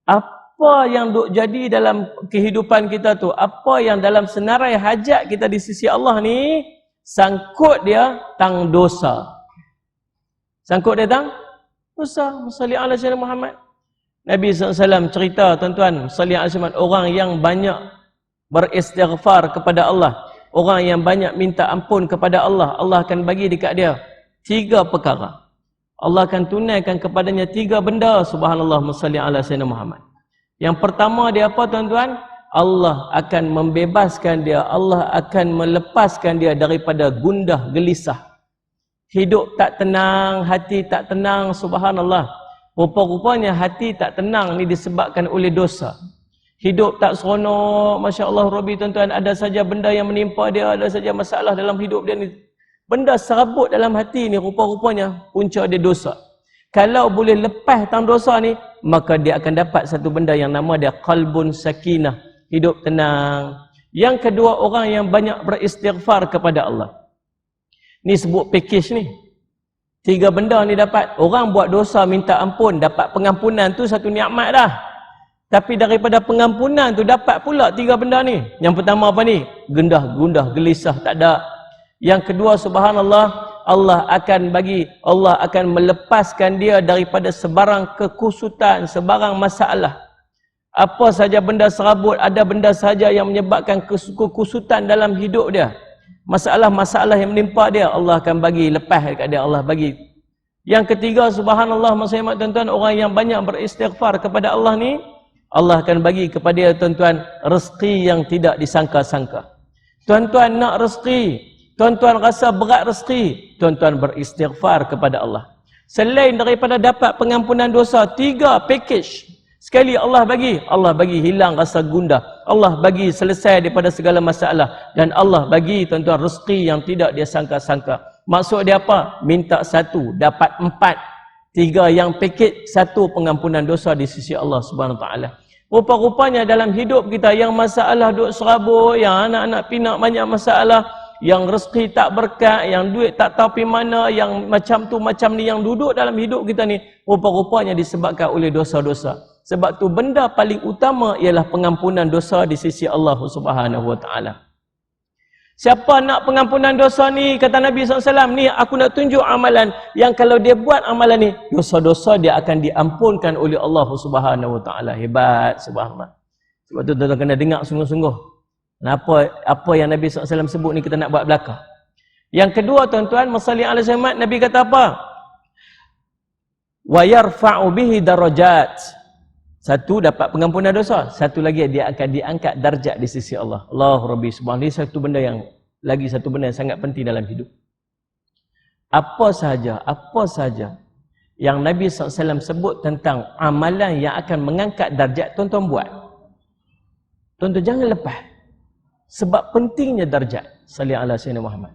Apa yang duk jadi dalam kehidupan kita tu, apa yang dalam senarai hajat kita di sisi Allah ni, sangkut dia tang dosa. Sangkut dia tang dosa. Salli ala sayyidina Muhammad. Nabi SAW cerita, tuan-tuan, salli ala sayyidina Muhammad, orang yang banyak beristighfar kepada Allah, orang yang banyak minta ampun kepada Allah, Allah akan bagi dekat dia 3 perkara. Allah akan tunaikan kepadanya 3 benda. Subhanallah, salli ala sayyidina Muhammad. Yang pertama dia apa, tuan-tuan? Allah akan membebaskan dia, Allah akan melepaskan dia daripada gundah gelisah. Hidup tak tenang, hati tak tenang, subhanallah. Rupa-rupanya hati tak tenang ni disebabkan oleh dosa. Hidup tak seronok, Masya Allah Rabbi, tuan-tuan, ada saja benda yang menimpa dia, ada saja masalah dalam hidup dia ni. Benda serabut dalam hati ni rupa-rupanya punca dia dosa. Kalau boleh lepas tang dosa ni, maka dia akan dapat satu benda yang nama dia qalbun sakinah, hidup tenang. Yang kedua, orang yang banyak beristighfar kepada Allah. Ni sebut package ni. 3 benda ni dapat. Orang buat dosa minta ampun, dapat pengampunan tu satu nikmat dah. Tapi daripada pengampunan tu dapat pula 3 benda ni. Yang pertama apa ni? Gundah gelisah tak ada. Yang kedua, subhanallah, Allah akan melepaskan dia daripada sebarang kekusutan, sebarang masalah. Apa saja benda serabut, ada benda saja yang menyebabkan kekusutan dalam hidup dia. Masalah-masalah yang menimpa dia, Allah akan bagi lepas dekat dia, Allah bagi. Yang ketiga, subhanallah, maksudnya tuan-tuan, orang yang banyak beristighfar kepada Allah ni, Allah akan bagi kepada dia, tuan-tuan, rezeki yang tidak disangka-sangka. Tuan-tuan nak rezeki, tuan-tuan rasa berat rezeki, tuan-tuan beristighfar kepada Allah. Selain daripada dapat pengampunan dosa, 3 package. Sekali Allah bagi hilang rasa gundah, Allah bagi selesai daripada segala masalah, dan Allah bagi, tuan-tuan, rezeki yang tidak dia sangka-sangka. Maksud dia apa? Minta 1, dapat 4. 3 yang package, 1 pengampunan dosa di sisi Allah Subhanahu Wa Taala. Rupa-rupanya dalam hidup kita yang masalah duk serabut, yang anak-anak pinak banyak masalah, yang rezeki tak berkat, yang duit tak tahu pergi mana, yang macam tu macam ni, yang duduk dalam hidup kita ni, rupa-rupanya disebabkan oleh dosa-dosa. Sebab tu benda paling utama ialah pengampunan dosa di sisi Allah Subhanahu Wa Taala. Siapa nak pengampunan dosa ni, kata Nabi SAW, ni aku nak tunjuk amalan yang kalau dia buat amalan ni, dosa-dosa dia akan diampunkan oleh Allah Subhanahu Wa Taala. Hebat, subhanallah. Sebab tu tuan-tuan kena dengar sungguh-sungguh. Apa yang Nabi SAW sebut ni kita nak buat belakang. Yang kedua, tuan-tuan, masalli ala Muhammad, Nabi kata apa? Wa yarfa'u bihi darajat. 1 dapat pengampunan dosa, 1 lagi dia akan diangkat darjat di sisi Allah. Allah Rabbi subhanahu. Ini satu benda yang sangat penting dalam hidup. Apa sahaja yang Nabi SAW sebut tentang amalan yang akan mengangkat darjat, tuan-tuan buat. Tuan-tuan jangan lepas. Sebab pentingnya darjat. Salli ala sayyidina Muhammad.